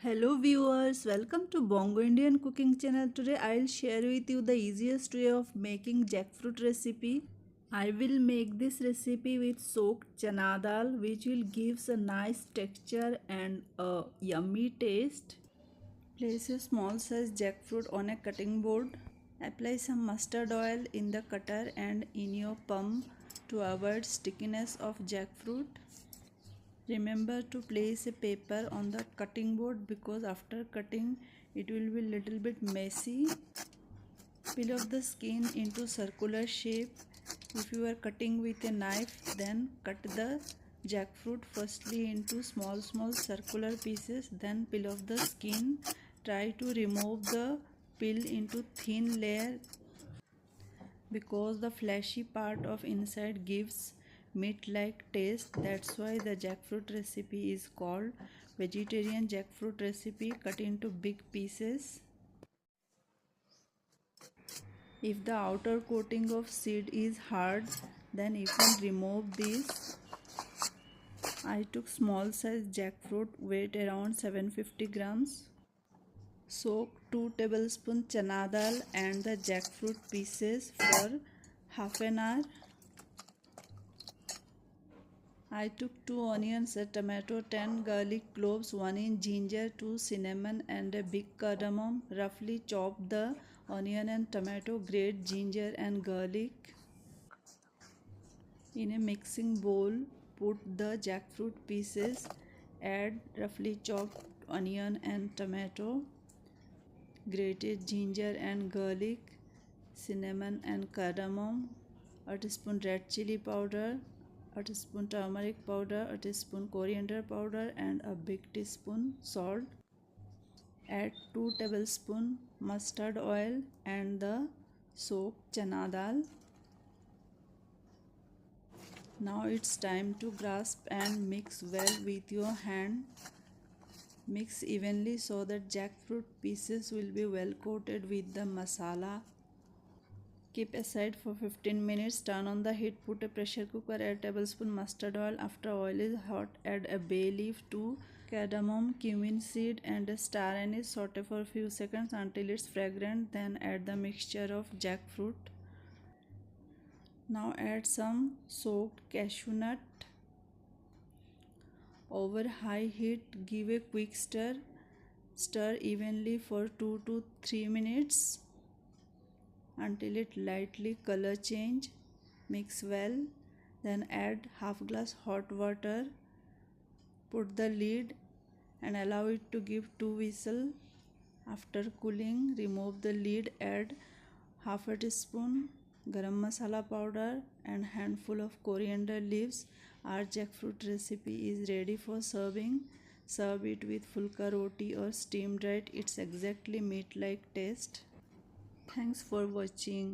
Hello viewers, welcome to Bongo Indian cooking channel. Today I'll share with you the easiest way of making jackfruit recipe. I will make this recipe with soaked chana dal which will give a nice texture and a yummy taste. Place a small size jackfruit on a cutting board. Apply some mustard oil in the cutter and in your palm to avoid stickiness of jackfruit. Remember to place a paper on the cutting board because after cutting it will be little bit messy. Peel off the skin into circular shape. If you are cutting with a knife, then cut the jackfruit firstly into small circular pieces, then peel off the skin. Try to remove the peel into thin layer because the fleshy part of inside gives meat like taste. That's why the jackfruit recipe is called vegetarian jackfruit recipe. Cut into big pieces. If the outer coating of seed is hard, then you can remove this. I took small size jackfruit, weight around 750 grams. Soak 2 tablespoons chana dal and the jackfruit pieces for half an hour. I took 2 onions, a tomato, 10 garlic cloves, 1 inch ginger, 2 cinnamon and a big cardamom. Roughly chop the onion and tomato, grate ginger and garlic. In a mixing bowl, put the jackfruit pieces, add roughly chopped onion and tomato, grated ginger and garlic, cinnamon and cardamom, a teaspoon red chili powder, a teaspoon turmeric powder, a teaspoon coriander powder and a big teaspoon salt. Add 2 tablespoons mustard oil and the soaked chana dal. Now it's time to grasp and mix well with your hand. Mix evenly so that jackfruit pieces will be well coated with the masala. Keep aside for 15 minutes. Turn on the heat. Put a pressure cooker. Add tablespoon mustard oil. After oil is hot, add a bay leaf, 2 cardamom, cumin seed and a star anise. Saute for a few seconds until it's fragrant. Then add the mixture of jackfruit. Now add some soaked cashew nut. Over high heat, give a quick stir. Stir evenly for 2 to 3 minutes until it lightly color change. Mix well, then add half glass hot water. Put the lid and allow it to give 2 whistles. After cooling, remove the lid. Add half a teaspoon garam masala powder and handful of coriander leaves. Our jackfruit recipe is ready for serving. Serve it with fulka roti or steamed right. It's exactly meat like taste. Thanks for watching.